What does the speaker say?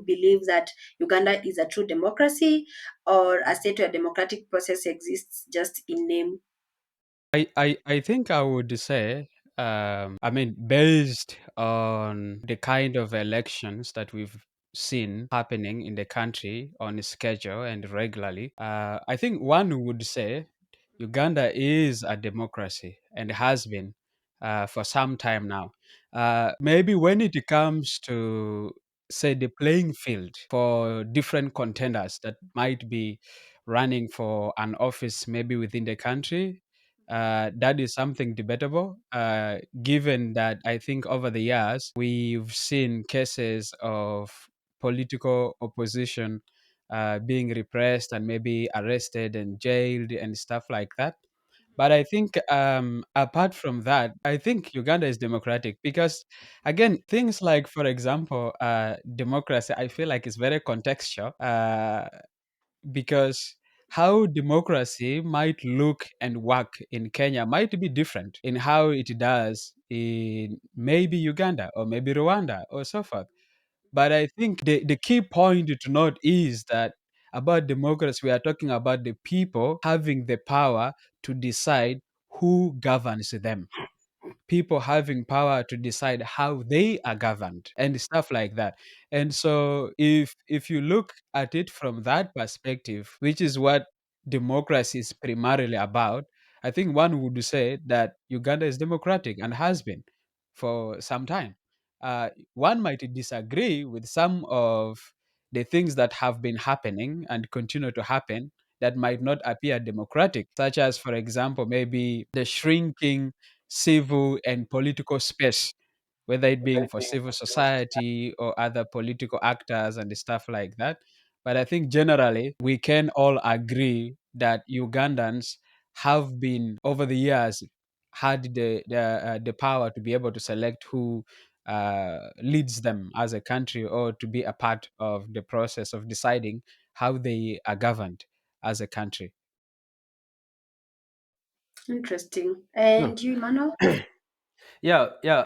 believe that Uganda is a true democracy or a state where democratic process exists just in name? I think I would say, I mean, based on the kind of elections that we've seen happening in the country on a schedule and regularly, I think one would say Uganda is a democracy and has been for some time now. Maybe when it comes to, say, the playing field for different contenders that might be running for an office maybe within the country, that is something debatable, given that I think over the years we've seen cases of political opposition being repressed and maybe arrested and jailed and stuff like that. But I think, apart from that, I think Uganda is democratic because, again, things like, for example, democracy, I feel like is very contextual. Because how democracy might look and work in Kenya might be different in how it does in maybe Uganda or maybe Rwanda or so forth. But I think the key point to note is that about democracy, we are talking about the people having the power to decide who governs them, people having power to decide how they are governed and stuff like that. And so if you look at it from that perspective, which is what democracy is primarily about, I think one would say that Uganda is democratic and has been for some time. One might disagree with some of the things that have been happening and continue to happen that might not appear democratic, such as, for example, maybe the shrinking civil and political space, whether it being for civil society or other political actors and stuff like that. But I think generally we can all agree that Ugandans have been over the years had the power to be able to select who leads them as a country or to be a part of the process of deciding how they are governed as a country. Interesting. Yeah. And you, Emmanuel? Yeah, yeah.